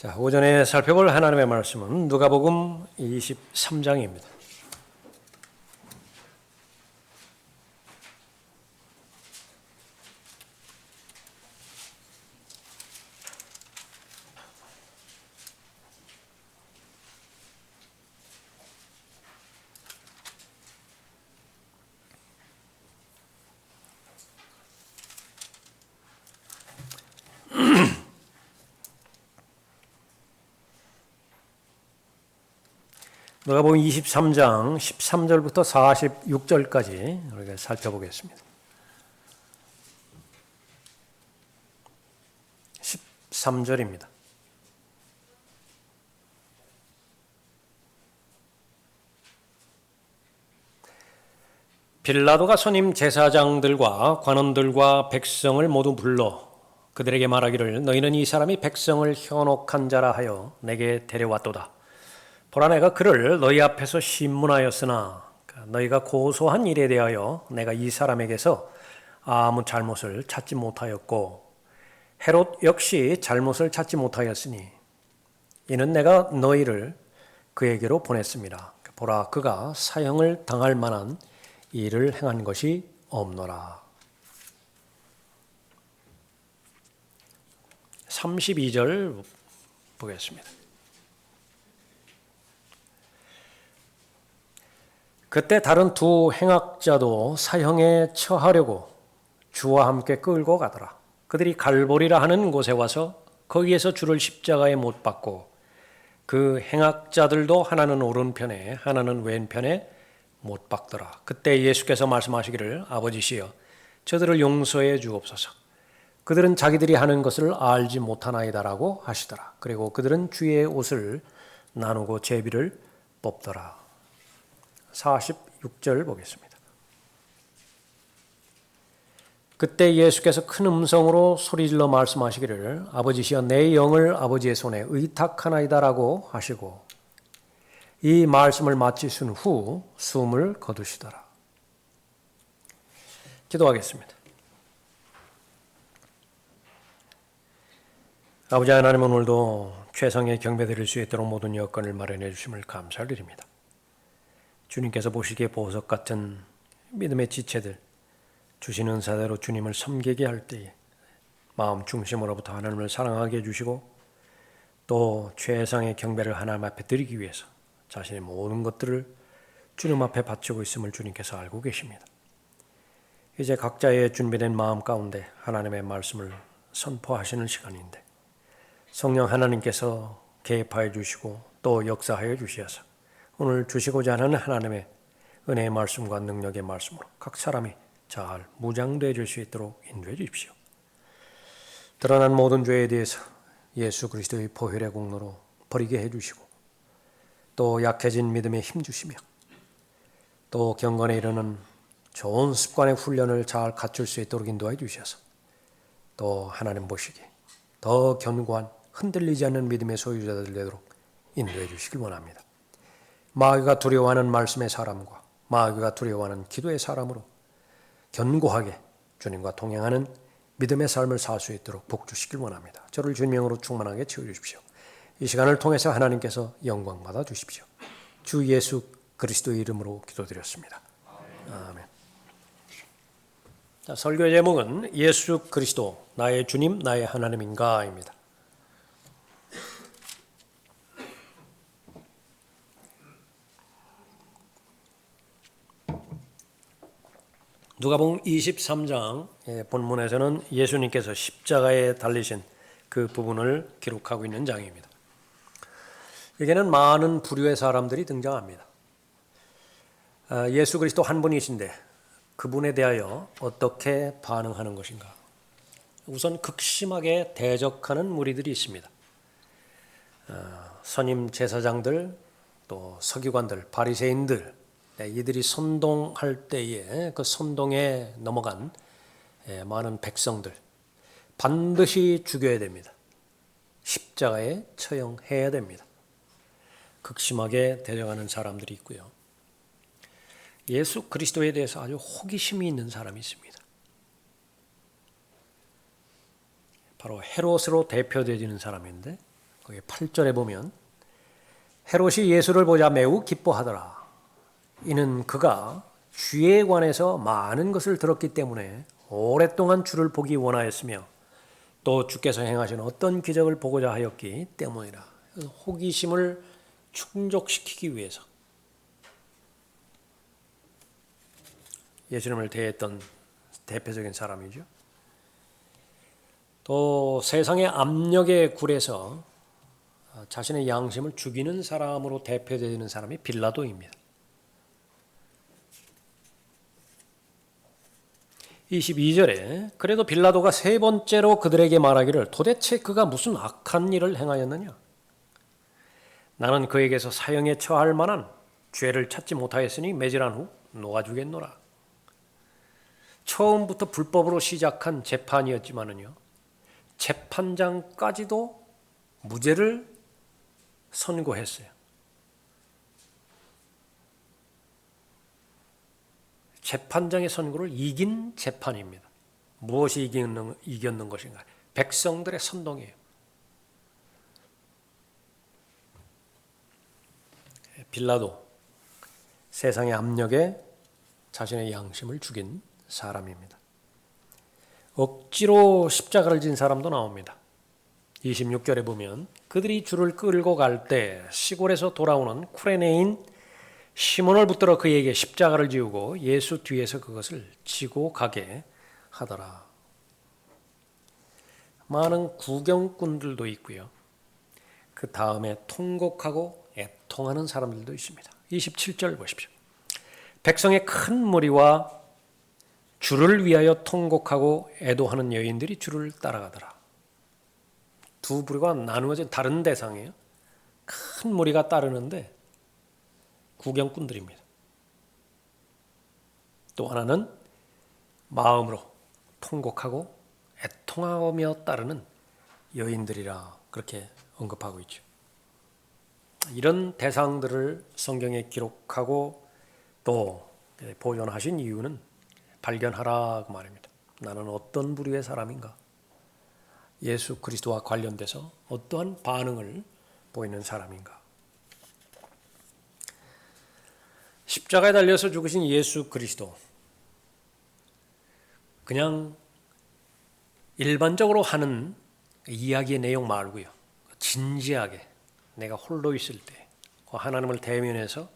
자, 오전에 살펴볼 하나님의 말씀은 누가복음 23장입니다. 누가복음 23장 13절부터 46절까지 우리가 살펴보겠습니다. 13절입니다. 빌라도가 선임 제사장들과 관원들과 백성을 모두 불러 그들에게 말하기를 너희는 이 사람이 백성을 현혹한 자라 하여 내게 데려왔도다. 보라 내가 그를 너희 앞에서 신문하였으나 너희가 고소한 일에 대하여 내가 이 사람에게서 아무 잘못을 찾지 못하였고 헤롯 역시 잘못을 찾지 못하였으니 이는 내가 너희를 그에게로 보냈습니다. 보라 그가 사형을 당할 만한 일을 행한 것이 없노라. 32절 보겠습니다. 그때 다른 두 행악자도 사형에 처하려고 주와 함께 끌고 가더라. 그들이 갈보리라 하는 곳에 와서 거기에서 주를 십자가에 못 박고 그 행악자들도 하나는 오른편에 하나는 왼편에 못 박더라. 그때 예수께서 말씀하시기를 아버지시여 저들을 용서해 주옵소서. 그들은 자기들이 하는 것을 알지 못하나이다라고 하시더라. 그리고 그들은 주의 옷을 나누고 제비를 뽑더라. 46절 보겠습니다. 그때 예수께서 큰 음성으로 소리질러 말씀하시기를 아버지시여 내 영을 아버지의 손에 의탁하나이다라고 하시고 이 말씀을 마치신 후 숨을 거두시더라. 기도하겠습니다. 아버지 하나님 오늘도 최상의 경배드릴 수 있도록 모든 여건을 마련해 주심을 감사드립니다. 주님께서 보시기에 보석 같은 믿음의 지체들 주시는 은사대로 주님을 섬기게 할 때에 마음 중심으로부터 하나님을 사랑하게 해주시고 또 최상의 경배를 하나님 앞에 드리기 위해서 자신의 모든 것들을 주님 앞에 바치고 있음을 주님께서 알고 계십니다. 이제 각자의 준비된 마음 가운데 하나님의 말씀을 선포하시는 시간인데 성령 하나님께서 개입하여 주시고 또 역사하여 주시어서 오늘 주시고자 하는 하나님의 은혜의 말씀과 능력의 말씀으로 각 사람이 잘 무장되어 줄 수 있도록 인도해 주십시오. 드러난 모든 죄에 대해서 예수 그리스도의 보혈의 공로로 버리게 해주시고 또 약해진 믿음에 힘주시며 또 경건에 이르는 좋은 습관의 훈련을 잘 갖출 수 있도록 인도해 주셔서 또 하나님 보시기에 더 견고한 흔들리지 않는 믿음의 소유자들 되도록 인도해 주시길 원합니다. 마귀가 두려워하는 말씀의 사람과 마귀가 두려워하는 기도의 사람으로 견고하게 주님과 동행하는 믿음의 삶을 살 수 있도록 복주시길 원합니다. 저를 주님으로 충만하게 채워주십시오. 이 시간을 통해서 하나님께서 영광 받아 주십시오. 주 예수 그리스도의 이름으로 기도드렸습니다. 아멘. 자, 설교의 제목은 예수 그리스도 나의 주님 나의 하나님인가입니다. 누가복음 23장 본문에서는 예수님께서 십자가에 달리신 그 부분을 기록하고 있는 장입니다. 여기에는 많은 부류의 사람들이 등장합니다. 예수 그리스도 한 분이신데 그분에 대하여 어떻게 반응하는 것인가? 우선 극심하게 대적하는 무리들이 있습니다. 선임 제사장들, 또 서기관들, 바리새인들 이들이 선동할 때에 그 선동에 넘어간 많은 백성들 반드시 죽여야 됩니다. 십자가에 처형해야 됩니다. 극심하게 대적하는 사람들이 있고요. 예수 그리스도에 대해서 아주 호기심이 있는 사람이 있습니다. 바로 헤롯으로 대표되어지는 사람인데 거기 8절에 보면 헤롯이 예수를 보자 매우 기뻐하더라. 이는 그가 주에 관해서 많은 것을 들었기 때문에 오랫동안 주를 보기 원하였으며 또 주께서 행하신 어떤 기적을 보고자 하였기 때문이라. 호기심을 충족시키기 위해서 예수님을 대했던 대표적인 사람이죠. 또 세상의 압력에 굴해서 자신의 양심을 죽이는 사람으로 대표되는 사람이 빌라도입니다. 22절에 그래도 빌라도가 세 번째로 그들에게 말하기를 도대체 그가 무슨 악한 일을 행하였느냐? 나는 그에게서 사형에 처할 만한 죄를 찾지 못하였으니 매질한 후 놓아주겠노라. 처음부터 불법으로 시작한 재판이었지만은요, 재판장까지도 무죄를 선고했어요. 재판장의 선고를 이긴 재판입니다. 무엇이 이겼는 것인가? 백성들의 선동이에요. 빌라도, 세상의 압력에 자신의 양심을 죽인 사람입니다. 억지로 십자가를 진 사람도 나옵니다. 26절에 보면 그들이 주를 끌고 갈 때 시골에서 돌아오는 쿠레네인 시몬을 붙들어 그에게 십자가를 지우고 예수 뒤에서 그것을 지고 가게 하더라. 많은 구경꾼들도 있고요. 그 다음에 통곡하고 애통하는 사람들도 있습니다. 27절 보십시오. 백성의 큰 무리와 주를 위하여 통곡하고 애도하는 여인들이 주를 따라가더라. 두 부류가 나누어진 다른 대상이에요. 큰 무리가 따르는데 구경꾼들입니다. 또 하나는 마음으로 통곡하고 애통하며 따르는 여인들이라 그렇게 언급하고 있죠. 이런 대상들을 성경에 기록하고 또 보존하신 이유는 발견하라 그 말입니다. 나는 어떤 부류의 사람인가? 예수 그리스도와 관련돼서 어떠한 반응을 보이는 사람인가? 십자가에 달려서 죽으신 예수 그리스도, 그냥 일반적으로 하는 이야기의 내용 말고요, 진지하게 내가 홀로 있을 때 하나님을 대면해서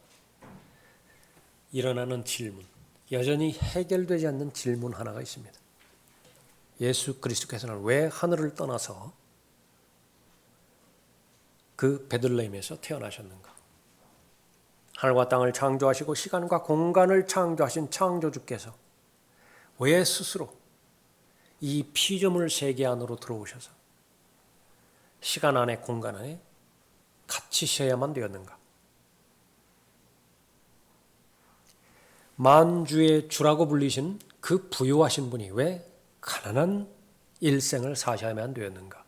일어나는 질문, 여전히 해결되지 않는 질문 하나가 있습니다. 예수 그리스도께서는 왜 하늘을 떠나서 그 베들레헴에서 태어나셨는가? 하늘과 땅을 창조하시고 시간과 공간을 창조하신 창조주께서 왜 스스로 이 피조물 세계 안으로 들어오셔서 시간 안에 공간 안에 갇히셔야만 되었는가? 만주의 주라고 불리신 그 부유하신 분이 왜 가난한 일생을 사셔야만 되었는가?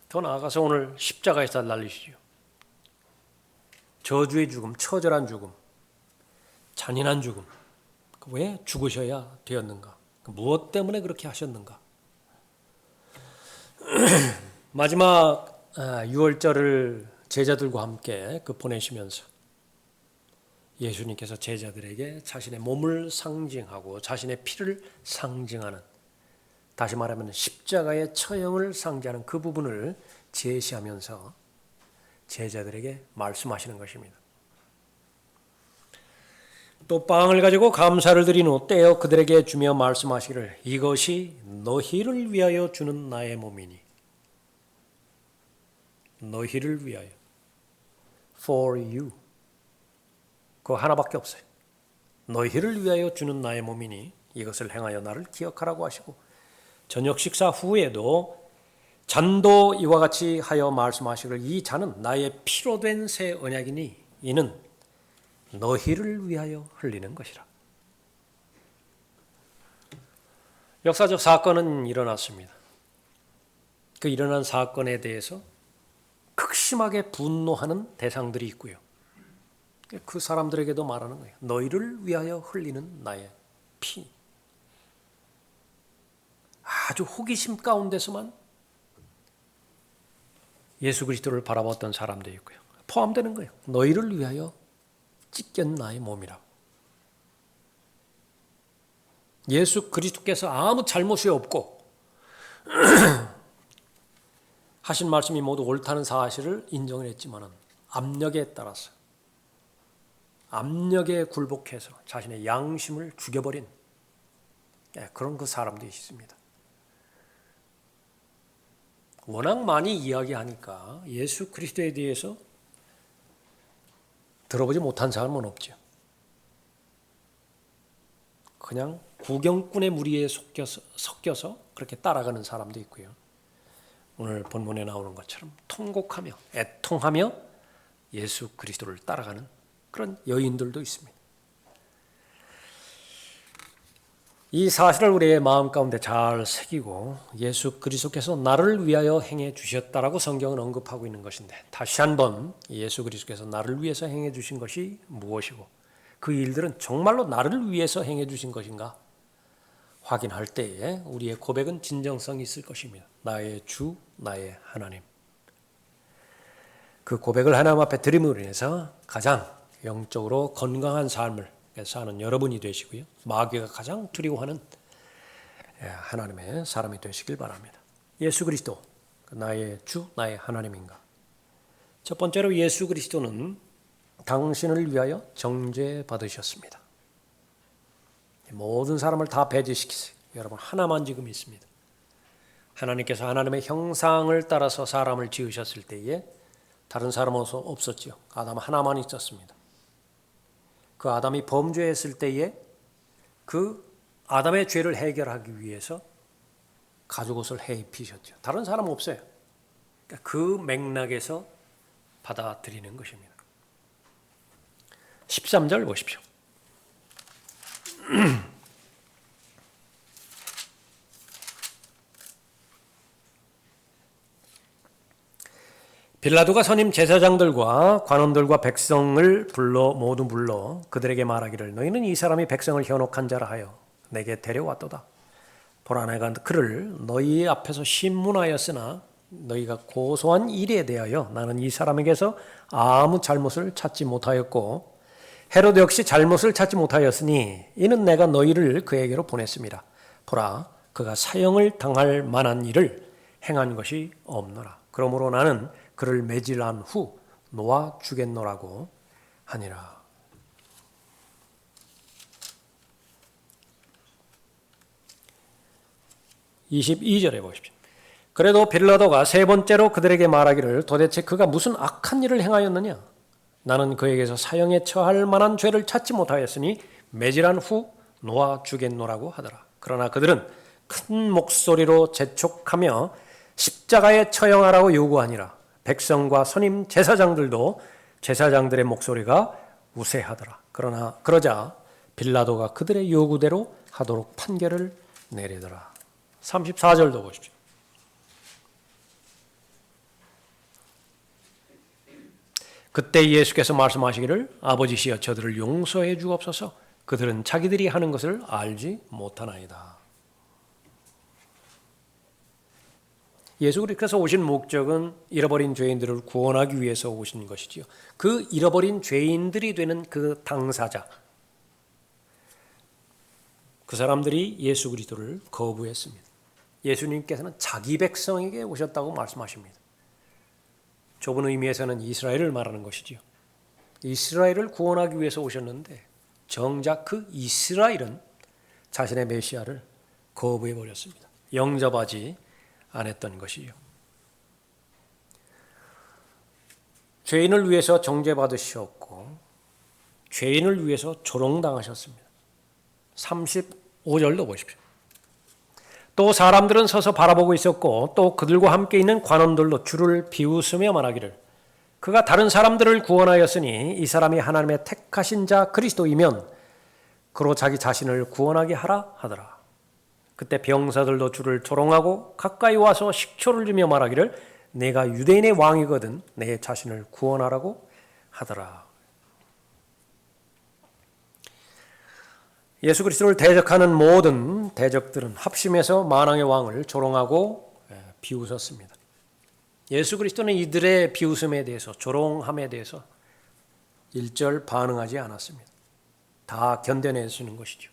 더 나아가서 오늘 십자가에서 날리시죠. 저주의 죽음, 처절한 죽음, 잔인한 죽음. 왜 죽으셔야 되었는가? 무엇 때문에 그렇게 하셨는가? 마지막 유월절을 제자들과 함께 보내시면서 예수님께서 제자들에게 자신의 몸을 상징하고 자신의 피를 상징하는, 다시 말하면 십자가의 처형을 상징하는 그 부분을 제시하면서 제자들에게 말씀하시는 것입니다. 또 빵을 가지고 감사를 드린 후 떼어 그들에게 주며 말씀하시기를 이것이 너희를 위하여 주는 나의 몸이니. 너희를 위하여. For you. 그거 하나밖에 없어요. 너희를 위하여 주는 나의 몸이니 이것을 행하여 나를 기억하라고 하시고, 저녁 식사 후에도 잔도 이와 같이 하여 말씀하시기를 이 잔은 나의 피로 된 새 언약이니 이는 너희를 위하여 흘리는 것이라. 역사적 사건은 일어났습니다. 그 일어난 사건에 대해서 극심하게 분노하는 대상들이 있고요. 그 사람들에게도 말하는 거예요. 너희를 위하여 흘리는 나의 피. 아주 호기심 가운데서만 예수 그리스도를 바라봤던 사람도 있고요. 포함되는 거예요. 너희를 위하여 찢긴 나의 몸이라고. 예수 그리스도께서 아무 잘못이 없고 하신 말씀이 모두 옳다는 사실을 인정을 했지만 압력에 따라서 압력에 굴복해서 자신의 양심을 죽여버린 그런 그 사람도 있습니다. 워낙 많이 이야기하니까 예수 그리스도에 대해서 들어보지 못한 사람은 없죠. 그냥 구경꾼의 무리에 섞여서 그렇게 따라가는 사람도 있고요. 오늘 본문에 나오는 것처럼 통곡하며 애통하며 예수 그리스도를 따라가는 그런 여인들도 있습니다. 이 사실을 우리의 마음 가운데 잘 새기고 예수 그리스도께서 나를 위하여 행해 주셨다라고 성경은 언급하고 있는 것인데 다시 한번 예수 그리스도께서 나를 위해서 행해 주신 것이 무엇이고 그 일들은 정말로 나를 위해서 행해 주신 것인가 확인할 때에 우리의 고백은 진정성이 있을 것입니다. 나의 주, 나의 하나님. 그 고백을 하나님 앞에 드림으로 인해서 가장 영적으로 건강한 삶을 사는 여러분이 되시고요. 마귀가 가장 두려워하는 하나님의 사람이 되시길 바랍니다. 예수 그리스도, 나의 주, 나의 하나님인가? 첫 번째로 예수 그리스도는 당신을 위하여 정죄받으셨습니다. 모든 사람을 다 배제시키세요. 여러분 하나만 지금 있습니다. 하나님께서 하나님의 형상을 따라서 사람을 지으셨을 때에 다른 사람은 없었지요. 아담 하나만 있었습니다. 그 아담이 범죄했을 때에 그 아담의 죄를 해결하기 위해서 가죽옷을 해입히셨죠. 다른 사람은 없어요. 그러니까 그 맥락에서 받아들이는 것입니다. 13절 보십시오. 빌라도가 선임 제사장들과 관원들과 백성을 모두 불러 그들에게 말하기를 너희는 이 사람이 백성을 현혹한 자라 하여 내게 데려왔도다. 보라 내가 그를 너희 앞에서 신문하였으나 너희가 고소한 일에 대하여 나는 이 사람에게서 아무 잘못을 찾지 못하였고 헤로드 역시 잘못을 찾지 못하였으니 이는 내가 너희를 그에게로 보냈습니다. 보라 그가 사형을 당할 만한 일을 행한 것이 없노라. 그러므로 나는 그를 매질한 후 놓아 주겠노라고 하니라. (22절에) 보십시오. 그래도 빌라도가 세 번째로 그들에게 말하기를 도대체 그가 무슨 악한 일을 행하였느냐? 나는 그에게서 사형에 처할 만한 죄를 찾지 못하였으니 매질한 후 놓아 주겠노라고 하더라. 그러나 그들은 큰 목소리로 재촉하며 십자가에 처형하라고 요구하니라. 백성과 선임 제사장들도 제사장들의 목소리가 우세하더라. 그러자 빌라도가 그들의 요구대로 하도록 판결을 내리더라. 34절도 보십시오. 그때 예수께서 말씀하시기를 아버지시여 저들을 용서해 주옵소서. 그들은 자기들이 하는 것을 알지 못하나이다. 예수 그리스도께서 오신 목적은 잃어버린 죄인들을 구원하기 위해서 오신 것이지요. 그 잃어버린 죄인들이 되는 그 당사자, 그 사람들이 예수 그리스도를 거부했습니다. 예수님께서는 자기 백성에게 오셨다고 말씀하십니다. 좁은 의미에서는 이스라엘을 말하는 것이지요. 이스라엘을 구원하기 위해서 오셨는데 정작 그 이스라엘은 자신의 메시아를 거부해버렸습니다. 영접하지 않았던 것이요. 죄인을 위해서 정죄받으셨고 죄인을 위해서 조롱당하셨습니다. 35절도 보십시오. 또 사람들은 서서 바라보고 있었고 또 그들과 함께 있는 관원들도 주를 비웃으며 말하기를 그가 다른 사람들을 구원하였으니 이 사람이 하나님의 택하신 자 그리스도이면 그로 자기 자신을 구원하게 하라 하더라. 그때 병사들도 주를 조롱하고 가까이 와서 식초를 주며 말하기를 내가 유대인의 왕이거든 내 자신을 구원하라고 하더라. 예수 그리스도를 대적하는 모든 대적들은 합심해서 만왕의 왕을 조롱하고 비웃었습니다. 예수 그리스도는 이들의 비웃음에 대해서, 조롱함에 대해서 일절 반응하지 않았습니다. 다 견뎌내시는 것이죠.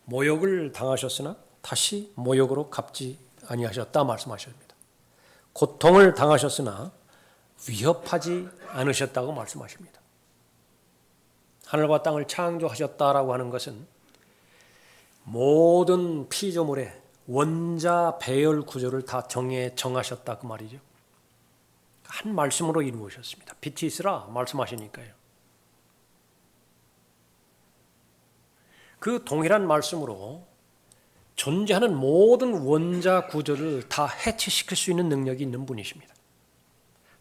모욕을 당하셨으나 다시 모욕으로 갚지 아니하셨다 말씀하십니다. 고통을 당하셨으나 위협하지 않으셨다고 말씀하십니다. 하늘과 땅을 창조하셨다라고 하는 것은 모든 피조물의 원자 배열 구조를 다 정하셨다 그 말이죠. 한 말씀으로 이루어졌습니다. 빛이 있으라 말씀하시니까요. 그 동일한 말씀으로 존재하는 모든 원자 구조를 다 해체시킬 수 있는 능력이 있는 분이십니다.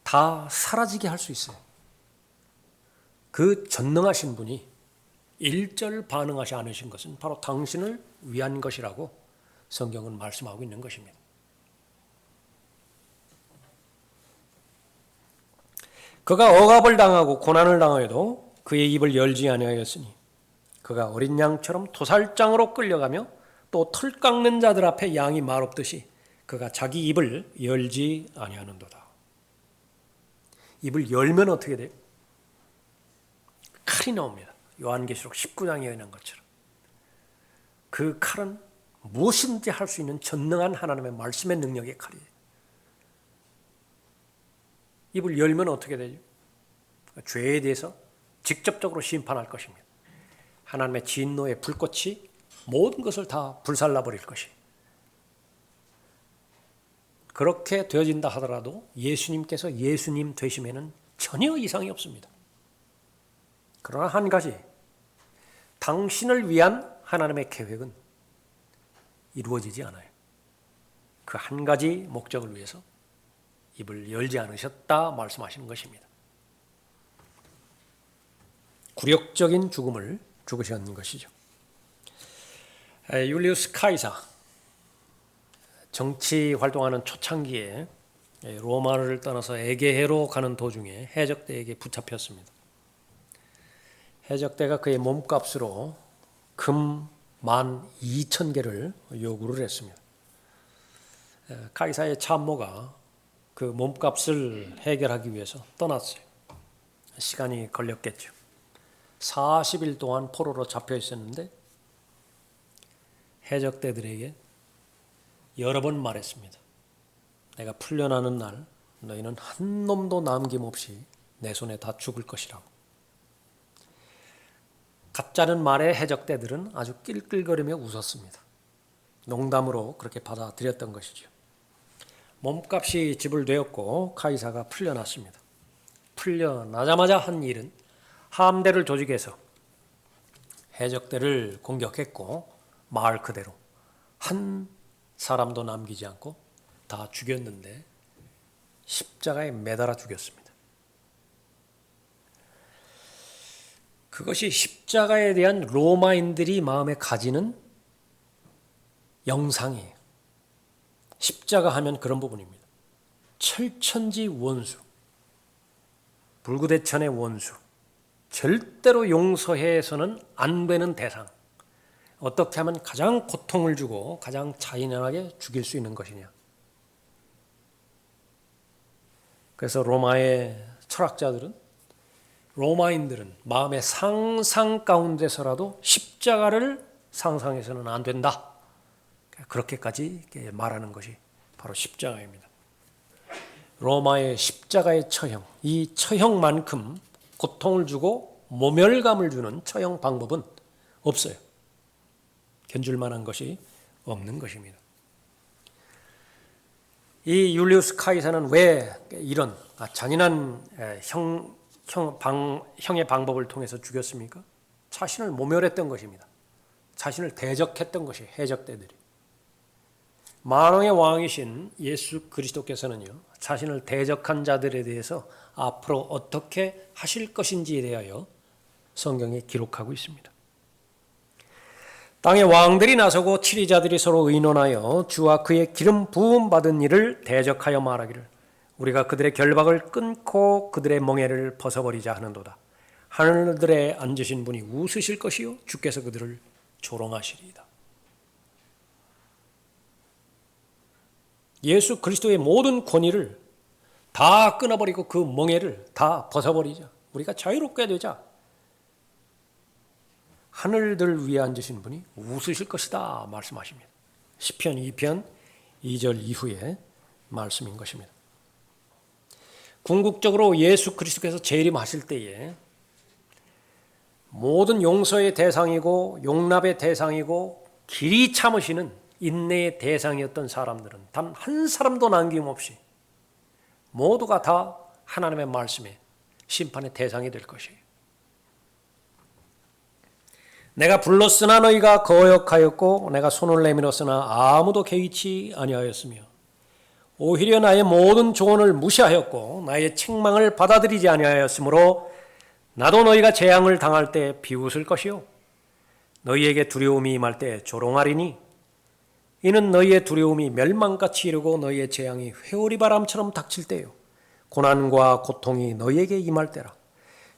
다 사라지게 할 수 있어요. 그 전능하신 분이 일절 반응하지 않으신 것은 바로 당신을 위한 것이라고 성경은 말씀하고 있는 것입니다. 그가 억압을 당하고 고난을 당하여도 그의 입을 열지 아니하였으니 그가 어린 양처럼 도살장으로 끌려가며 또 털 깎는 자들 앞에 양이 말 없듯이 그가 자기 입을 열지 아니하는도다. 입을 열면 어떻게 돼요? 칼이 나옵니다. 요한계시록 19장에 의한 것처럼. 그 칼은 무엇인지 할 수 있는 전능한 하나님의 말씀의 능력의 칼이에요. 입을 열면 어떻게 되죠? 죄에 대해서 직접적으로 심판할 것입니다. 하나님의 진노의 불꽃이 모든 것을 다 불살라버릴 것이에요. 그렇게 되어진다 하더라도 예수님께서 예수님 되심에는 전혀 이상이 없습니다. 그러나 한 가지, 당신을 위한 하나님의 계획은 이루어지지 않아요. 그 한 가지 목적을 위해서 입을 열지 않으셨다 말씀하시는 것입니다. 굴욕적인 죽음을 죽으셨는 것이죠. 율리우스 카이사, 정치 활동하는 초창기에 로마를 떠나서 에게해로 가는 도중에 해적대에게 붙잡혔습니다. 해적대가 그의 몸값으로 금 12,000개를 요구를 했습니다. 카이사의 참모가 그 몸값을 해결하기 위해서 떠났어요. 시간이 걸렸겠죠. 40일 동안 포로로 잡혀 있었는데 해적대들에게 여러 번 말했습니다. 내가 풀려나는 날 너희는 한 놈도 남김없이 내 손에 다 죽을 것이라고. 가짜는 말에 해적대들은 아주 낄낄거리며 웃었습니다. 농담으로 그렇게 받아들였던 것이죠. 몸값이 지불되었고 카이사가 풀려났습니다. 풀려나자마자 한 일은 함대를 조직해서 해적대를 공격했고 말 그대로 한 사람도 남기지 않고 다 죽였는데 십자가에 매달아 죽였습니다. 그것이 십자가에 대한 로마인들이 마음에 가지는 영상이에요. 십자가 하면 그런 부분입니다. 철천지 원수, 불구대천의 원수, 절대로 용서해서는 안 되는 대상. 어떻게 하면 가장 고통을 주고 가장 잔인하게 죽일 수 있는 것이냐. 그래서 로마의 철학자들은, 로마인들은 마음의 상상 가운데서라도 십자가를 상상해서는 안 된다. 그렇게까지 말하는 것이 바로 십자가입니다. 로마의 십자가의 처형, 이 처형만큼 고통을 주고 모멸감을 주는 처형 방법은 없어요. 견줄 만한 것이 없는 것입니다. 이 율리우스 카이사는 왜 이런 잔인한 형의 방법을 통해서 죽였습니까? 자신을 모멸했던 것입니다. 자신을 대적했던 것이 해적대들이. 만왕의 왕이신 예수 그리스도께서는요, 자신을 대적한 자들에 대해서 앞으로 어떻게 하실 것인지에 대하여 성경에 기록하고 있습니다. 땅의 왕들이 나서고 치리자들이 서로 의논하여 주와 그의 기름 부음 받은 이를 대적하여 말하기를 우리가 그들의 결박을 끊고 그들의 멍에를 벗어버리자 하는도다. 하늘들에 앉으신 분이 웃으실 것이요 주께서 그들을 조롱하시리이다. 예수 그리스도의 모든 권위를 다 끊어버리고 그 멍에를 다 벗어버리자. 우리가 자유롭게 되자. 하늘들 위에 앉으신 분이 웃으실 것이다 말씀하십니다. 시편 2편 2절 이후의 말씀인 것입니다. 궁극적으로 예수 그리스도께서 재림하실 때에 모든 용서의 대상이고 용납의 대상이고 길이 참으시는 인내의 대상이었던 사람들은 단 한 사람도 남김없이 모두가 다 하나님의 말씀에 심판의 대상이 될 것이에요. 내가 불렀으나 너희가 거역하였고 내가 손을 내밀었으나 아무도 개의치 아니하였으며 오히려 나의 모든 조언을 무시하였고 나의 책망을 받아들이지 아니하였으므로 나도 너희가 재앙을 당할 때 비웃을 것이요 너희에게 두려움이 임할 때 조롱하리니 이는 너희의 두려움이 멸망같이 이르고 너희의 재앙이 회오리 바람처럼 닥칠 때요 고난과 고통이 너희에게 임할 때라.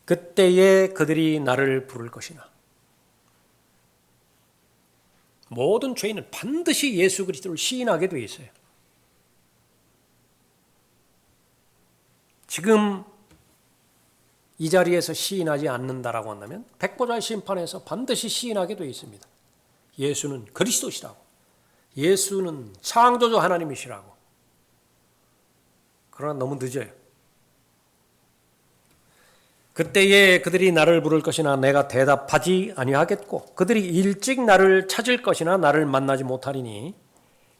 그때에 그들이 나를 부를 것이나. 모든 죄인은 반드시 예수 그리스도를 시인하게 되어 있어요. 지금 이 자리에서 시인하지 않는다라고 한다면 백보자의 심판에서 반드시 시인하게 되어 있습니다. 예수는 그리스도시라고. 예수는 창조주 하나님이시라고. 그러나 너무 늦어요. 그때에 그들이 나를 부를 것이나 내가 대답하지 아니하겠고 그들이 일찍 나를 찾을 것이나 나를 만나지 못하리니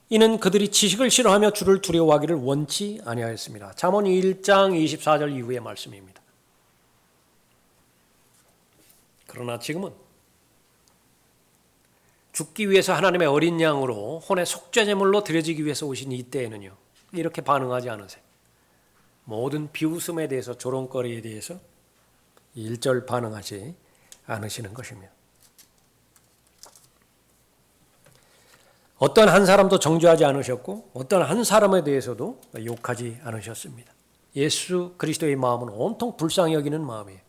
이는 그들이 지식을 싫어하며 주를 두려워하기를 원치 아니하였습니다. 잠언 1장 24절 이후의 말씀입니다. 그러나 지금은 죽기 위해서 하나님의 어린 양으로 혼의 속죄제물로 드려지기 위해서 오신 이때에는요. 이렇게 반응하지 않으세요. 모든 비웃음에 대해서 조롱거리에 대해서 일절 반응하지 않으시는 것입니다. 어떤 한 사람도 정죄하지 않으셨고 어떤 한 사람에 대해서도 욕하지 않으셨습니다. 예수 그리스도의 마음은 온통 불쌍히 여기는 마음이에요.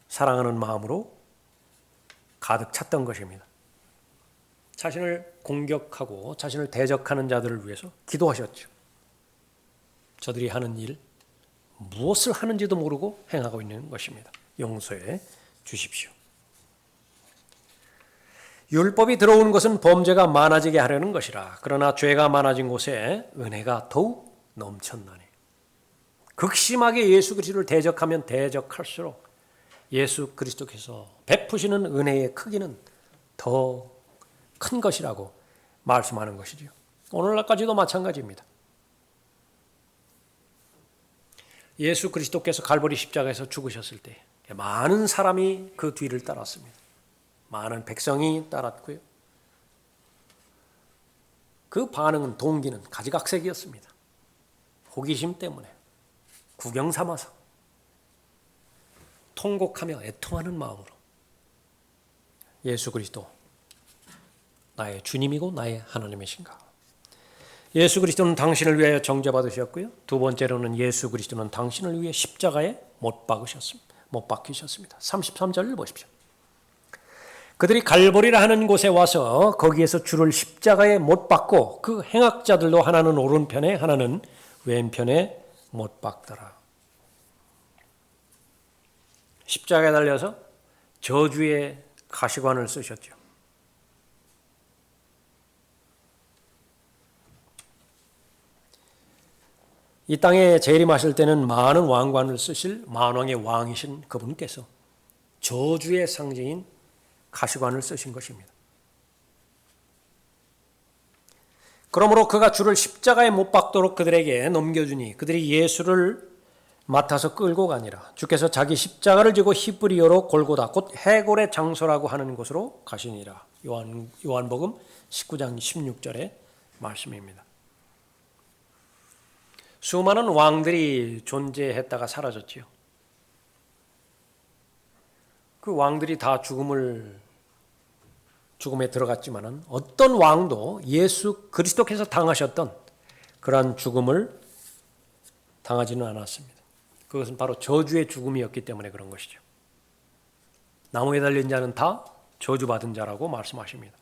사랑하는 마음으로 가득 찼던 것입니다. 자신을 공격하고 자신을 대적하는 자들을 위해서 기도하셨죠. 저들이 하는 일, 무엇을 하는지도 모르고 행하고 있는 것입니다. 용서해 주십시오. 율법이 들어오는 것은 범죄가 많아지게 하려는 것이라. 그러나 죄가 많아진 곳에 은혜가 더욱 넘쳤나니. 극심하게 예수 그리스도를 대적하면 대적할수록 예수 그리스도께서 베푸시는 은혜의 크기는 더 큰 것이라고 말씀하는 것이죠. 오늘날까지도 마찬가지입니다. 예수 그리스도께서 갈보리 십자가에서 죽으셨을 때 많은 사람이 그 뒤를 따랐습니다. 많은 백성이 따랐고요. 그 반응은 동기는 가지각색이었습니다. 호기심 때문에 구경 삼아서 통곡하며 애통하는 마음으로 예수 그리스도 나의 주님이고 나의 하나님이신가. 예수 그리스도는 당신을 위하여 정죄받으셨고요. 두 번째로는 예수 그리스도는 당신을 위해 십자가에 못 박히셨습니다. 33절을 보십시오. 그들이 갈보리라 하는 곳에 와서 거기에서 주를 십자가에 못 박고 그 행악자들도 하나는 오른편에 하나는 왼편에 못 박더라. 십자가에 달려서 저주의 가시관을 쓰셨죠. 이 땅에 재림하실 때는 많은 왕관을 쓰실 만왕의 왕이신 그분께서 저주의 상징인 가시관을 쓰신 것입니다. 그러므로 그가 주를 십자가에 못 박도록 그들에게 넘겨주니 그들이 예수를 맡아서 끌고 가니라. 주께서 자기 십자가를 지고 히브리어로 골고다 곧 해골의 장소라고 하는 곳으로 가시니라. 요한복음 19장 16절의 말씀입니다. 수많은 왕들이 존재했다가 사라졌지요. 그 왕들이 다 죽음에 들어갔지만은 어떤 왕도 예수 그리스도께서 당하셨던 그러한 죽음을 당하지는 않았습니다. 그것은 바로 저주의 죽음이었기 때문에 그런 것이죠. 나무에 달린 자는 다 저주받은 자라고 말씀하십니다.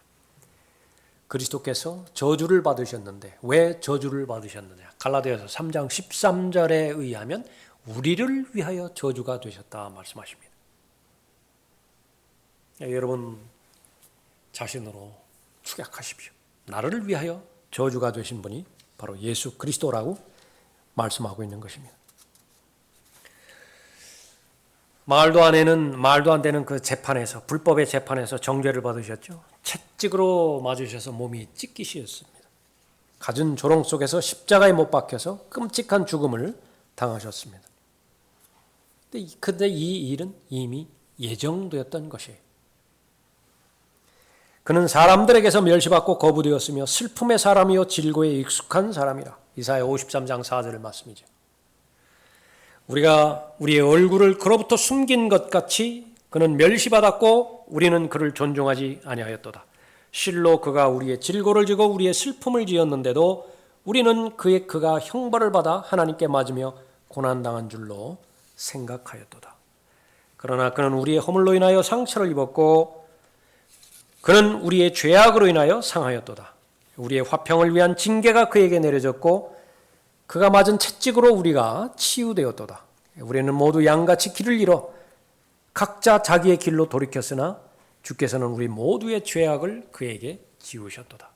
그리스도께서 저주를 받으셨는데 왜 저주를 받으셨느냐? 갈라디아서 3장 13절에 의하면 우리를 위하여 저주가 되셨다 말씀하십니다. 여러분 자신으로 축약하십시오. 나를 위하여 저주가 되신 분이 바로 예수 그리스도라고 말씀하고 있는 것입니다. 말도 안 되는 그 재판에서, 불법의 재판에서 정죄를 받으셨죠. 채찍으로 맞으셔서 몸이 찢기셨습니다. 갖은 조롱 속에서 십자가에 못 박혀서 끔찍한 죽음을 당하셨습니다. 근데 이 일은 이미 예정되었던 것이에요. 그는 사람들에게서 멸시받고 거부되었으며 슬픔의 사람이요 질고에 익숙한 사람이라. 이사야 53장 4절 말씀이죠. 우리가 우리의 얼굴을 그로부터 숨긴 것 같이 그는 멸시받았고 우리는 그를 존중하지 아니하였도다. 실로 그가 우리의 질고를 지고 우리의 슬픔을 지었는데도 우리는 그가 형벌을 받아 하나님께 맞으며 고난당한 줄로 생각하였도다. 그러나 그는 우리의 허물로 인하여 상처를 입었고 그는 우리의 죄악으로 인하여 상하였도다. 우리의 화평을 위한 징계가 그에게 내려졌고 그가 맞은 채찍으로 우리가 치유되었도다. 우리는 모두 양같이 길을 잃어 각자 자기의 길로 돌이켰으나 주께서는 우리 모두의 죄악을 그에게 지우셨도다.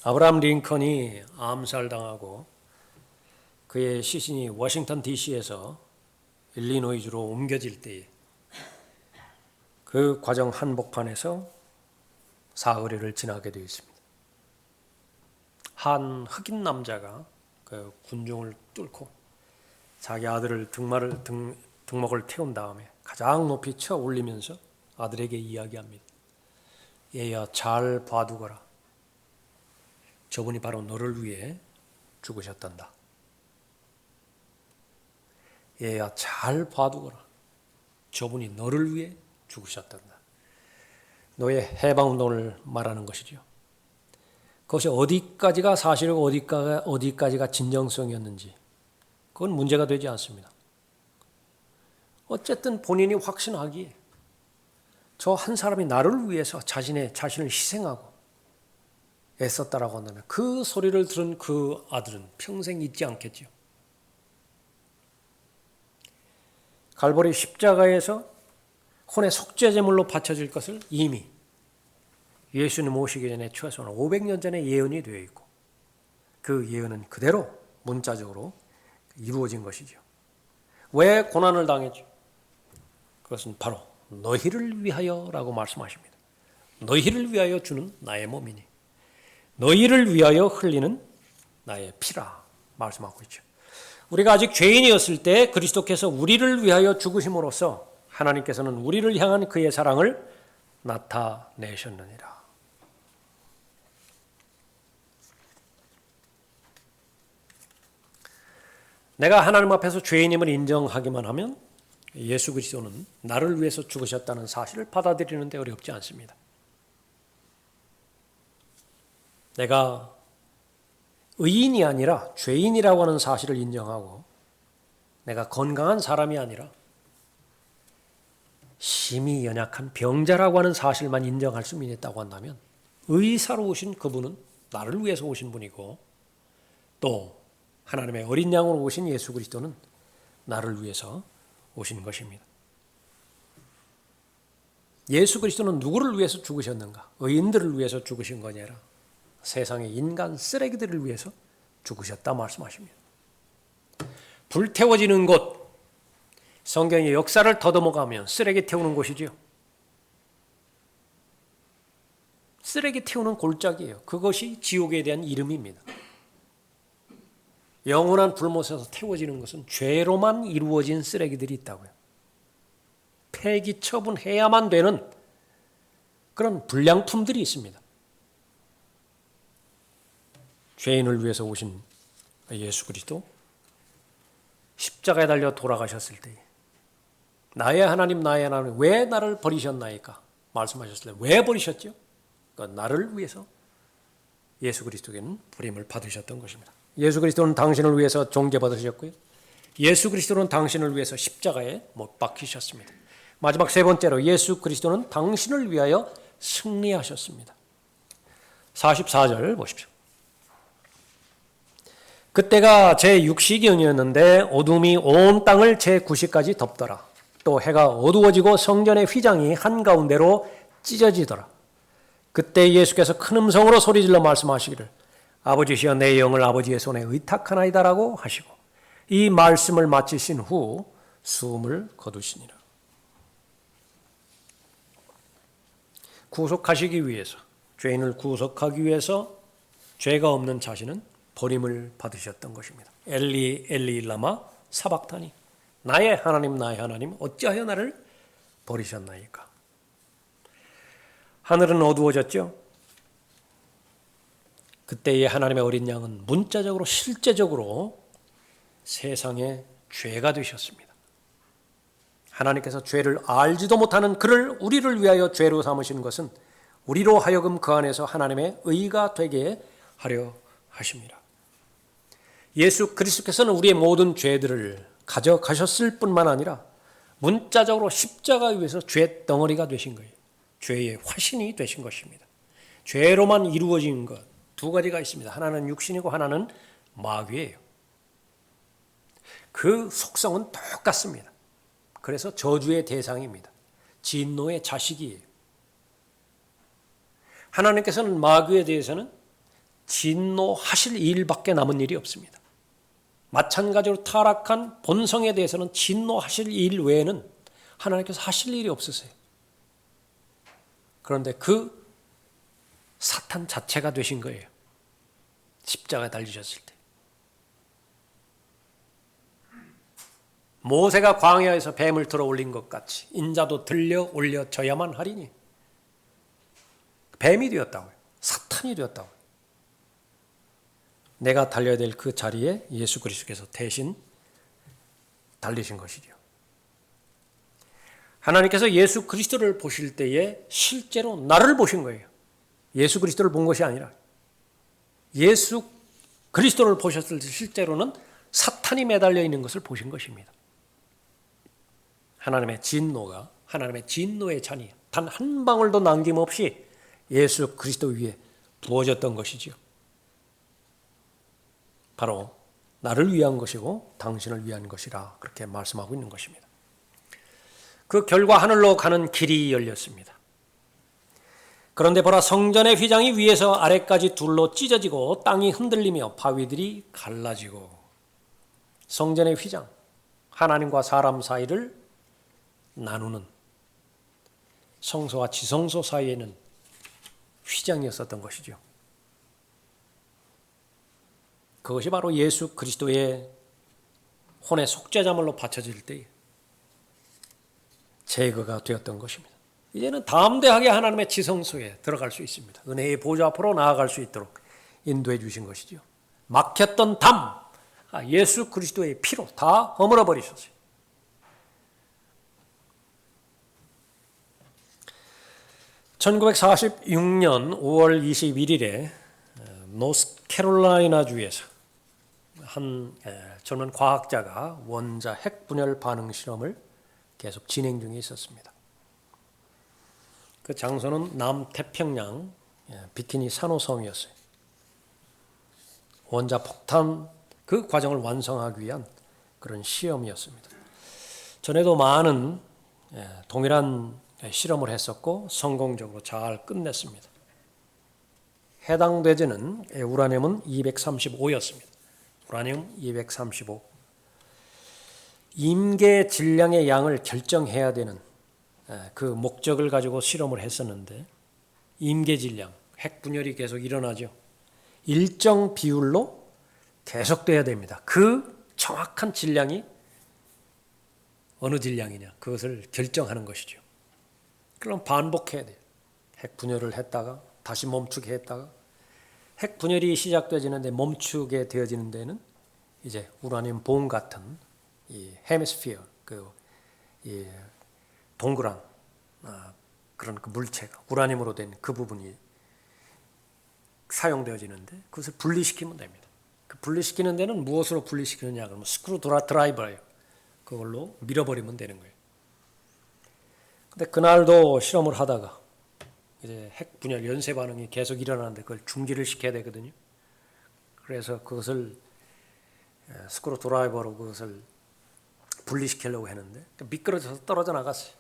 아브라함 링컨이 암살당하고 그의 시신이 워싱턴 DC에서 일리노이주로 옮겨질 때에 그 과정 한복판에서 사거리를 지나게 되어 있습니다. 한 흑인 남자가 그 군중을 뚫고 자기 아들을 등목을 태운 다음에 가장 높이 쳐 올리면서 아들에게 이야기합니다. 얘야 잘 봐두거라. 저분이 바로 너를 위해 죽으셨단다. 얘야 잘 봐두거라. 저분이 너를 위해 죽으셨단다. 너의 해방운동을 말하는 것이죠. 그것이 어디까지가 사실이고 어디까지가 진정성이었는지 그건 문제가 되지 않습니다. 어쨌든 본인이 확신하기에 저 한 사람이 나를 위해서 자신을 희생하고 애썼다라고 한다면 그 소리를 들은 그 아들은 평생 잊지 않겠죠. 갈보리 십자가에서 혼의 속죄제물로 바쳐질 것을 이미 예수님 오시기 전에 최소한 500년 전에 예언이 되어 있고 그 예언은 그대로 문자적으로 이루어진 것이죠. 왜 고난을 당했죠? 그것은 바로 너희를 위하여라고 말씀하십니다. 너희를 위하여 주는 나의 몸이니 너희를 위하여 흘리는 나의 피라 말씀하고 있죠. 우리가 아직 죄인이었을 때 그리스도께서 우리를 위하여 죽으심으로써 하나님께서는 우리를 향한 그의 사랑을 나타내셨느니라. 내가 하나님 앞에서 죄인임을 인정하기만 하면 예수 그리스도는 나를 위해서 죽으셨다는 사실을 받아들이는 데 어렵지 않습니다. 내가 의인이 아니라 죄인이라고 하는 사실을 인정하고 내가 건강한 사람이 아니라 심히 연약한 병자라고 하는 사실만 인정할 수 있다고 한다면 의사로 오신 그분은 나를 위해서 오신 분이고 또 하나님의 어린 양으로 오신 예수 그리스도는 나를 위해서 오신 것입니다. 예수 그리스도는 누구를 위해서 죽으셨는가? 의인들을 위해서 죽으신 것이 아니라 세상의 인간 쓰레기들을 위해서 죽으셨다 말씀하십니다. 불태워지는 곳, 성경의 역사를 더듬어가면 쓰레기 태우는 곳이지요. 쓰레기 태우는 골짜기예요. 그것이 지옥에 대한 이름입니다. 영원한 불못에서 태워지는 것은 죄로만 이루어진 쓰레기들이 있다고요. 폐기 처분해야만 되는 그런 불량품들이 있습니다. 죄인을 위해서 오신 예수 그리스도 십자가에 달려 돌아가셨을 때 나의 하나님 왜 나를 버리셨나이까 말씀하셨을 때 왜 버리셨죠? 그러니까 나를 위해서 예수 그리스도에게는 버림을 받으셨던 것입니다. 예수 그리스도는 당신을 위해서 종죄받으셨고요. 예수 그리스도는 당신을 위해서 십자가에 못 박히셨습니다. 마지막 세 번째로 예수 그리스도는 당신을 위하여 승리하셨습니다. 44절 보십시오. 그때가 제6시경이었는데 어둠이 온 땅을 제9시까지 덮더라. 또 해가 어두워지고 성전의 휘장이 한가운데로 찢어지더라. 그때 예수께서 큰 음성으로 소리질러 말씀하시기를 아버지시여 내 영을 아버지의 손에 의탁하나이다라고 하시고 이 말씀을 마치신 후 숨을 거두시니라. 구속하시기 위해서, 죄인을 구속하기 위해서 죄가 없는 자신은 버림을 받으셨던 것입니다. 엘리 엘리 라마 사박타니, 나의 하나님 어찌하여 나를 버리셨나이까. 하늘은 어두워졌죠. 그때의 하나님의 어린 양은 문자적으로 실제적으로 세상의 죄가 되셨습니다. 하나님께서 죄를 알지도 못하는 그를 우리를 위하여 죄로 삼으신 것은 우리로 하여금 그 안에서 하나님의 의가 되게 하려 하십니다. 예수 그리스도께서는 우리의 모든 죄들을 가져가셨을 뿐만 아니라 문자적으로 십자가 위에서 죄 덩어리가 되신 거예요. 죄의 화신이 되신 것입니다. 죄로만 이루어진 것 두 가지가 있습니다. 하나는 육신이고 하나는 마귀예요. 그 속성은 똑같습니다. 그래서 저주의 대상입니다. 진노의 자식이에요. 하나님께서는 마귀에 대해서는 진노하실 일밖에 남은 일이 없습니다. 마찬가지로 타락한 본성에 대해서는 진노하실 일 외에는 하나님께서 하실 일이 없으세요. 그런데 그 사탄 자체가 되신 거예요. 십자가에 달리셨을 때. 모세가 광야에서 뱀을 들어 올린 것 같이 인자도 들려 올려져야만 하리니 뱀이 되었다고요. 사탄이 되었다고요. 내가 달려야 될 그 자리에 예수 그리스도께서 대신 달리신 것이죠. 하나님께서 예수 그리스도를 보실 때에 실제로 나를 보신 거예요. 예수 그리스도를 본 것이 아니라 예수 그리스도를 보셨을 때 실제로는 사탄이 매달려 있는 것을 보신 것입니다. 하나님의 진노가 하나님의 진노의 잔이 단 한 방울도 남김없이 예수 그리스도 위에 부어졌던 것이지요. 바로 나를 위한 것이고 당신을 위한 것이라 그렇게 말씀하고 있는 것입니다. 그 결과 하늘로 가는 길이 열렸습니다. 그런데 보라 성전의 휘장이 위에서 아래까지 둘로 찢어지고 땅이 흔들리며 바위들이 갈라지고 성전의 휘장, 하나님과 사람 사이를 나누는 성소와 지성소 사이에는 휘장이었었던 것이죠. 그것이 바로 예수 그리스도의 혼의 속죄자물로 바쳐질 때 제거가 되었던 것입니다. 이제는 담대하게 하나님의 지성소에 들어갈 수 있습니다. 은혜의 보좌 앞으로 나아갈 수 있도록 인도해 주신 것이죠. 막혔던 담, 예수 그리스도의 피로 다 허물어 버리셨어요. (1946년 5월 21일에) 노스캐롤라이나 주에서 한 젊은 과학자가 원자 핵 분열 반응 실험을 계속 진행 중에 있었습니다. 그 장소는 남태평양 비키니 산호섬이었어요. 원자 폭탄 그 과정을 완성하기 위한 그런 시험이었습니다. 전에도 많은 동일한 실험을 했었고 성공적으로 잘 끝냈습니다. 해당 대제는 우라늄은 235였습니다. 우라늄 235. 임계 질량의 양을 결정해야 되는 그 목적을 가지고 실험을 했었는데 임계 질량, 핵 분열이 계속 일어나죠. 일정 비율로 계속돼야 됩니다. 그 정확한 질량이 어느 질량이냐 그것을 결정하는 것이죠. 그럼 반복해야 돼요. 핵 분열을 했다가 다시 멈추게 했다가 핵 분열이 시작되지는데 멈추게 되어지는 데는 이제 우라늄 봉 같은 이 헤미스피어 이 동그란 그런 그 물체가 우라늄으로 된 그 부분이 사용되어지는데 그것을 분리시키면 됩니다. 그 분리시키는 데는 무엇으로 분리시키느냐 그러면 스크루 드라이버예요. 그걸로 밀어버리면 되는 거예요. 근데 그날도 실험을 하다가 이제 핵 분열 연쇄 반응이 계속 일어나는데 그걸 중지를 시켜야 되거든요. 그래서 그것을 스크루 드라이버로 그것을 분리시키려고 했는데 미끄러져서 떨어져 나갔어요.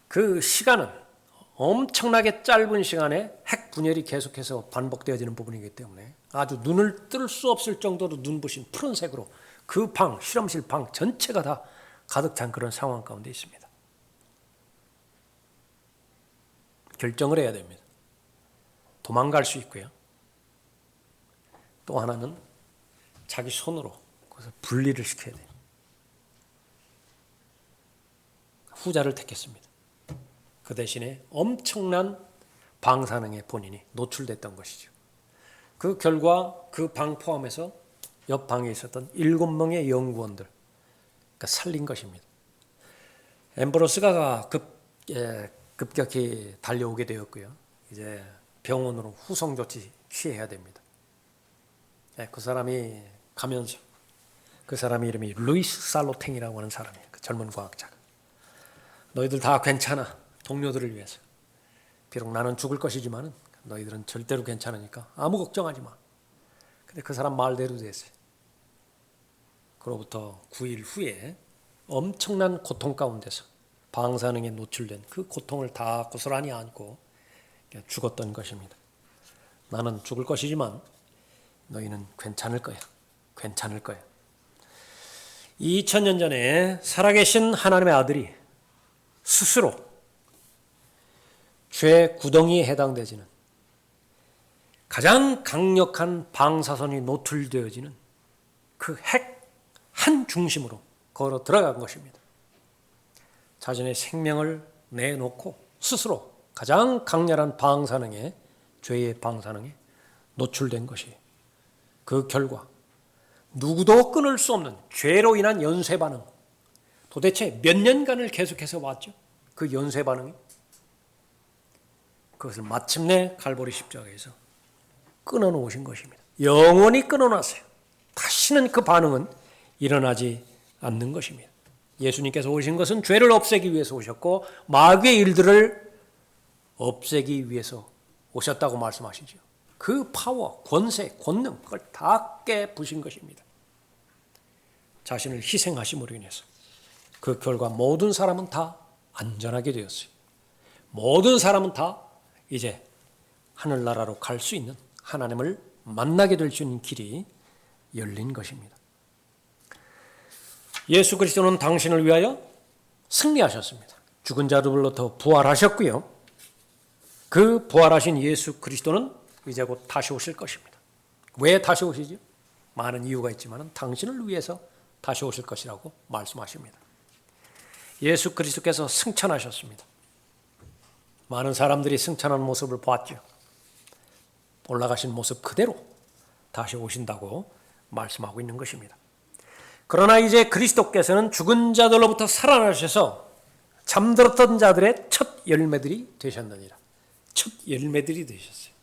그 시간은 엄청나게 짧은 시간에 핵 분열이 계속해서 반복되어지는 부분이기 때문에 아주 눈을 뜰 수 없을 정도로 눈부신 푸른색으로 그 방, 실험실 방 전체가 다 가득 찬 그런 상황 가운데 있습니다. 결정을 해야 됩니다. 도망갈 수 있고요. 또 하나는 자기 손으로 그것을 분리를 시켜야 돼요. 후자를 택했습니다. 그 대신에 엄청난 방사능에 본인이 노출됐던 것이죠. 그 결과 그 방 포함해서 옆 방에 있었던 7명의 연구원들 그러니까 살린 것입니다. 앰브로스가 급격히 달려오게 되었고요. 이제 병원으로 후송 조치 취해야 됩니다. 그 사람이 가면서 그 사람의 이름이 루이스 살로탱이라고 하는 사람이에요. 그 젊은 과학자가. 너희들 다 괜찮아. 동료들을 위해서. 비록 나는 죽을 것이지만 너희들은 절대로 괜찮으니까 아무 걱정하지 마. 근데 그 사람 말대로 됐어요. 그로부터 9일 후에 엄청난 고통 가운데서 방사능에 노출된 그 고통을 다 고스란히 안고 죽었던 것입니다. 나는 죽을 것이지만 너희는 괜찮을 거야. 괜찮을 거야. 2000년 전에 살아계신 하나님의 아들이 스스로 죄 구덩이에 해당되지는 가장 강력한 방사선이 노출되어지는 그 핵 한 중심으로 걸어 들어간 것입니다. 자신의 생명을 내놓고 스스로 가장 강렬한 방사능에 죄의 방사능에 노출된 것이 그 결과 누구도 끊을 수 없는 죄로 인한 연쇄 반응 도대체 몇 년간을 계속해서 왔죠. 그 연쇄 반응이 그것을 마침내 갈보리 십자가에서 끊어놓으신 것입니다. 영원히 끊어놨어요. 다시는 그 반응은 일어나지 않는 것입니다. 예수님께서 오신 것은 죄를 없애기 위해서 오셨고 마귀의 일들을 없애기 위해서 오셨다고 말씀하시죠. 그 파워, 권세, 권능 그걸 다 깨부신 것입니다. 자신을 희생하심으로 인해서 그 결과 모든 사람은 다 안전하게 되었어요. 모든 사람은 다 이제 하늘나라로 갈 수 있는 하나님을 만나게 될 수 있는 길이 열린 것입니다. 예수 그리스도는 당신을 위하여 승리하셨습니다. 죽은 자들로부터 부활하셨고요. 그 부활하신 예수 그리스도는 이제 곧 다시 오실 것입니다. 왜 다시 오시죠? 많은 이유가 있지만 당신을 위해서 다시 오실 것이라고 말씀하십니다. 예수 그리스도께서 승천하셨습니다. 많은 사람들이 승천하는 모습을 봤죠. 올라가신 모습 그대로 다시 오신다고 말씀하고 있는 것입니다. 그러나 이제 그리스도께서는 죽은 자들로부터 살아나셔서 잠들었던 자들의 첫 열매들이 되셨느니라. 첫 열매들이 되셨어요.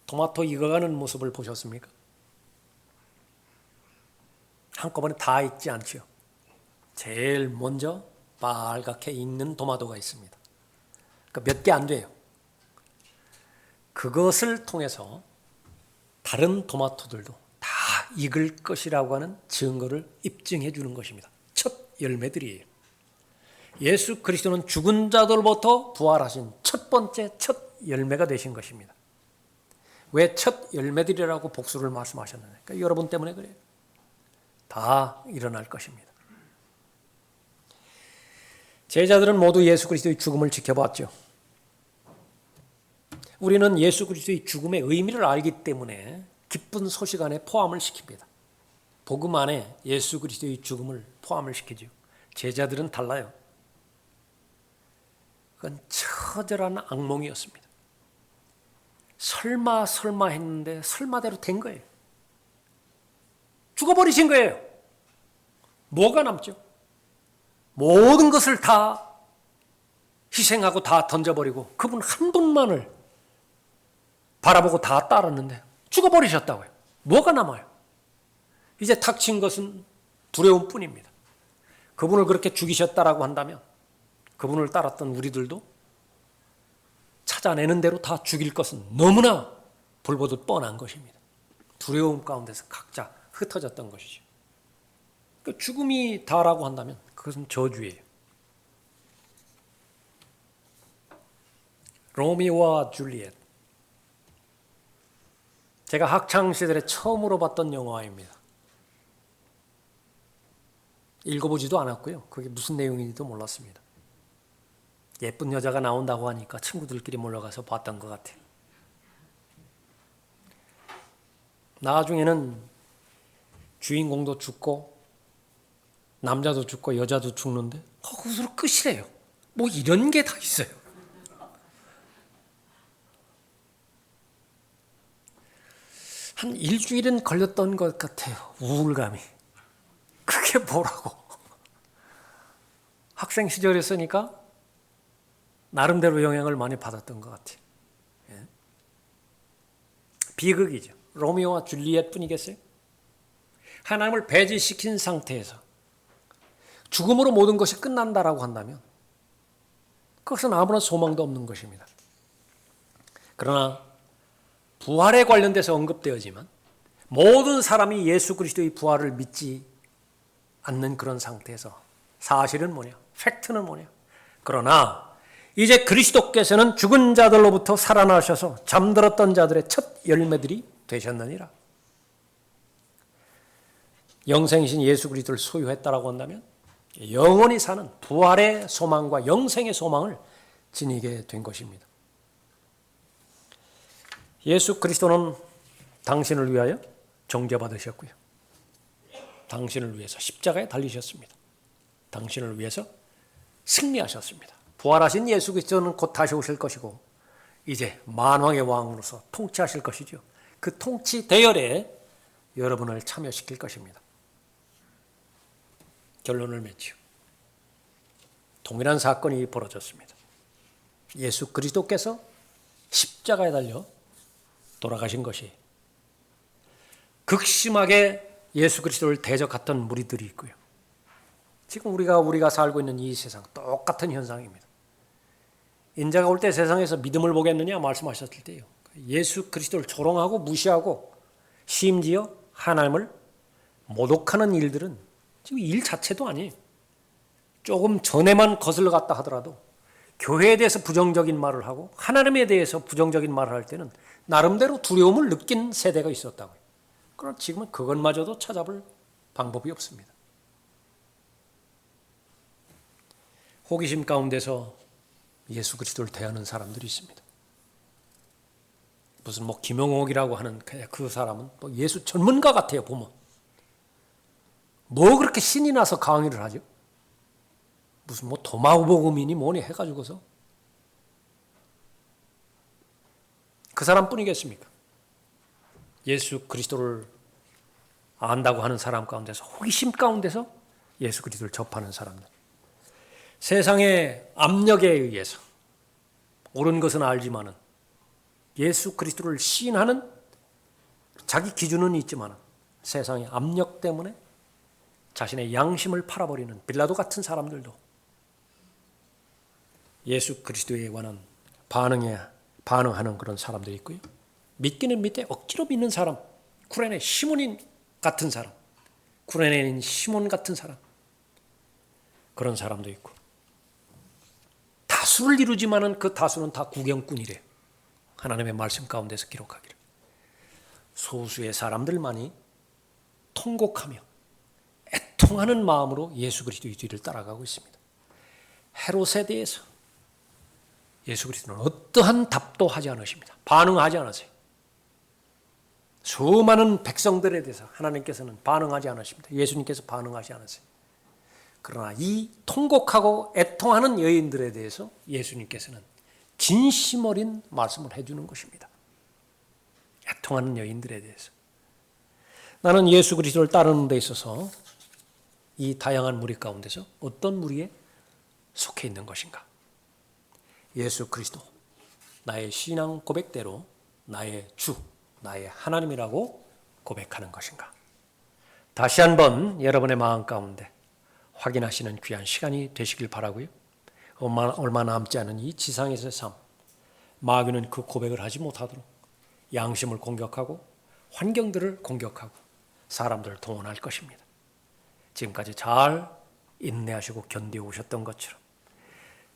토마토 익어가는 모습을 보셨습니까? 한꺼번에 다 익지 않죠. 제일 먼저 빨갛게 익는 토마토가 있습니다. 그러니까 몇 개 안 돼요. 그것을 통해서 다른 토마토들도 다 익을 것이라고 하는 증거를 입증해 주는 것입니다. 첫 열매들이에요. 예수 그리스도는 죽은 자들로부터 부활하신 첫 번째 첫 열매가 되신 것입니다. 왜 첫 열매들이라고 복수를 말씀하셨느냐? 그러니까 여러분 때문에 그래요. 다 일어날 것입니다. 제자들은 모두 예수 그리스도의 죽음을 지켜봤죠. 우리는 예수 그리스도의 죽음의 의미를 알기 때문에 기쁜 소식 안에 포함을 시킵니다. 복음 안에 예수 그리스도의 죽음을 포함을 시키죠. 제자들은 달라요. 그건 처절한 악몽이었습니다. 설마 했는데 설마대로 된 거예요. 죽어버리신 거예요. 뭐가 남죠? 모든 것을 다 희생하고 다 던져버리고 그분 한 분만을 바라보고 다 따랐는데 죽어버리셨다고요. 뭐가 남아요? 이제 닥친 것은 두려움뿐입니다. 그분을 그렇게 죽이셨다라고 한다면 그분을 따랐던 우리들도 찾아내는 대로 다 죽일 것은 너무나 불보듯 뻔한 것입니다. 두려움 가운데서 각자 흩어졌던 것이죠. 그러니까 죽음이 다라고 한다면 그것은 저주예요. 로미오와 줄리엣. 제가 학창시절에 처음으로 봤던 영화입니다. 읽어보지도 않았고요. 그게 무슨 내용인지도 몰랐습니다. 예쁜 여자가 나온다고 하니까 친구들끼리 몰려가서 봤던 것 같아요. 나중에는 주인공도 죽고 남자도 죽고 여자도 죽는데 거기서 끝이래요. 뭐 이런 게 다 있어요. 한 일주일은 걸렸던 것 같아요. 우울감이. 그게 뭐라고. 학생 시절이었으니까 나름대로 영향을 많이 받았던 것 같아요. 예. 비극이죠. 로미오와 줄리엣 뿐이겠어요? 하나님을 배제시킨 상태에서 죽음으로 모든 것이 끝난다라고 한다면 그것은 아무런 소망도 없는 것입니다. 그러나 부활에 관련돼서 언급되어지만 모든 사람이 예수 그리스도의 부활을 믿지 않는 그런 상태에서 사실은 뭐냐? 팩트는 뭐냐? 그러나 이제 그리스도께서는 죽은 자들로부터 살아나셔서 잠들었던 자들의 첫 열매들이 되셨느니라. 영생이신 예수 그리스도를 소유했다라고 한다면 영원히 사는 부활의 소망과 영생의 소망을 지니게 된 것입니다. 예수 그리스도는 당신을 위하여 정죄받으셨고요. 당신을 위해서 십자가에 달리셨습니다. 당신을 위해서 승리하셨습니다. 부활하신 예수 그리스도는 곧 다시 오실 것이고 이제 만왕의 왕으로서 통치하실 것이죠. 그 통치 대열에 여러분을 참여시킬 것입니다. 결론을 맺지요. 동일한 사건이 벌어졌습니다. 예수 그리스도께서 십자가에 달려 돌아가신 것이 극심하게 예수 그리스도를 대적했던 무리들이 있고요. 지금 우리가 살고 있는 이 세상 똑같은 현상입니다. 인자가 올 때 세상에서 믿음을 보겠느냐 말씀하셨을 때요. 예수 그리스도를 조롱하고 무시하고 심지어 하나님을 모독하는 일들은 지금 일 자체도 아니에요. 조금 전에만 거슬러 갔다 하더라도 교회에 대해서 부정적인 말을 하고 하나님에 대해서 부정적인 말을 할 때는 나름대로 두려움을 느낀 세대가 있었다고요. 그러나 지금은 그것마저도 찾아볼 방법이 없습니다. 호기심 가운데서 예수 그리스도를 대하는 사람들이 있습니다. 무슨 김영옥이라고 하는 그 사람은 예수 전문가 같아요. 보면 뭐 그렇게 신이 나서 강의를 하죠? 무슨 도마복음이니 뭐니 해가지고서 그 사람뿐이겠습니까? 예수 그리스도를 안다고 하는 사람 가운데서 호기심 가운데서 예수 그리스도를 접하는 사람들. 세상의 압력에 의해서 옳은 것은 알지만은 예수 그리스도를 시인하는 자기 기준은 있지만 세상의 압력 때문에 자신의 양심을 팔아버리는 빌라도 같은 사람들도 예수 그리스도에 관한 반응하는 그런 사람들이 있고요. 믿기는 믿되 억지로 믿는 사람, 쿠레네 시몬인 같은 사람, 쿠레네인 시몬 같은 사람, 그런 사람도 있고 다수를 이루지만은 그 다수는 다 구경꾼이래요. 하나님의 말씀 가운데서 기록하기를. 소수의 사람들만이 통곡하며 애통하는 마음으로 예수 그리스도의 뒤를 따라가고 있습니다. 헤롯에 대해서 예수 그리스도는 어떠한 답도 하지 않으십니다. 반응하지 않으세요. 수많은 백성들에 대해서 하나님께서는 반응하지 않으십니다. 예수님께서 반응하지 않으세요. 그러나 이 통곡하고 애통하는 여인들에 대해서 예수님께서는 진심 어린 말씀을 해주는 것입니다. 애통하는 여인들에 대해서. 나는 예수 그리스도를 따르는 데 있어서 이 다양한 무리 가운데서 어떤 무리에 속해 있는 것인가? 예수 그리스도, 나의 신앙 고백대로 나의 주, 나의 하나님이라고 고백하는 것인가? 다시 한번 여러분의 마음 가운데 확인하시는 귀한 시간이 되시길 바라고요. 얼마 남지 않은 이 지상에서의 삶, 마귀는 그 고백을 하지 못하도록 양심을 공격하고 환경들을 공격하고 사람들을 동원할 것입니다. 지금까지 잘 인내하시고 견디오셨던 것처럼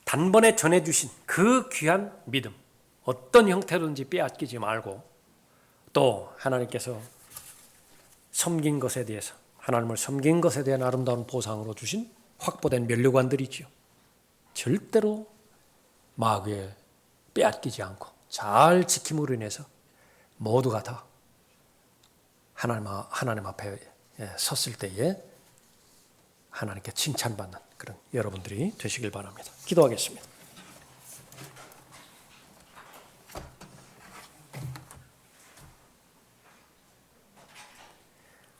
단번에 전해주신 그 귀한 믿음, 어떤 형태로든지 빼앗기지 말고 또 하나님께서 섬긴 것에 대해서, 하나님을 섬긴 것에 대한 아름다운 보상으로 주신 확보된 면류관들이지요. 절대로 마귀에 빼앗기지 않고 잘 지킴으로 인해서 모두가 다 하나님 앞에 섰을 때에 하나님께 칭찬받는 그런 여러분들이 되시길 바랍니다. 기도하겠습니다.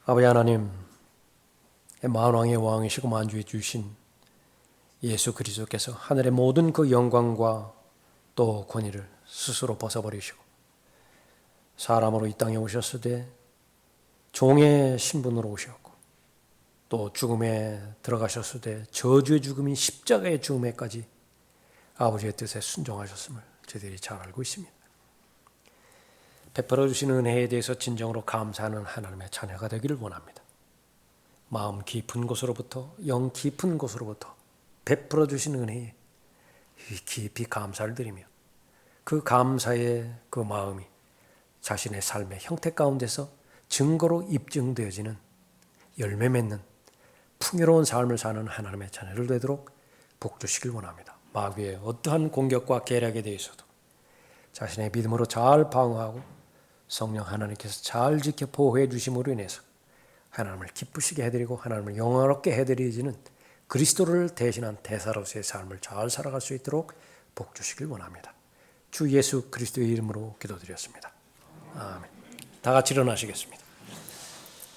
아버지 하나님, 만왕의 왕이시고 만주의 주신 예수 그리스도께서 하늘의 모든 그 영광과 또 권위를 스스로 벗어버리시고 사람으로 이 땅에 오셨을 때 종의 신분으로 오셨고 또 죽음에 들어가셨을 때 저주의 죽음인 십자가의 죽음에까지 아버지의 뜻에 순종하셨음을 저희들이 잘 알고 있습니다. 베풀어 주신 은혜에 대해서 진정으로 감사하는 하나님의 자녀가 되기를 원합니다. 마음 깊은 곳으로부터, 영 깊은 곳으로부터 베풀어 주신 은혜에 깊이 감사를 드리며 그 감사의 그 마음이 자신의 삶의 형태 가운데서 증거로 입증되어지는 열매 맺는 풍요로운 삶을 사는 하나님의 자녀를 되도록 복 주시길 원합니다. 마귀의 어떠한 공격과 계략에 대해서도 자신의 믿음으로 잘 방어하고 성령 하나님께서 잘 지켜 보호해 주심으로 인해서 하나님을 기쁘시게 해드리고 하나님을 영화롭게 해드리지는 그리스도를 대신한 대사로서의 삶을 잘 살아갈 수 있도록 복 주시길 원합니다. 주 예수 그리스도의 이름으로 기도드렸습니다. 아멘. 다 같이 일어나시겠습니다.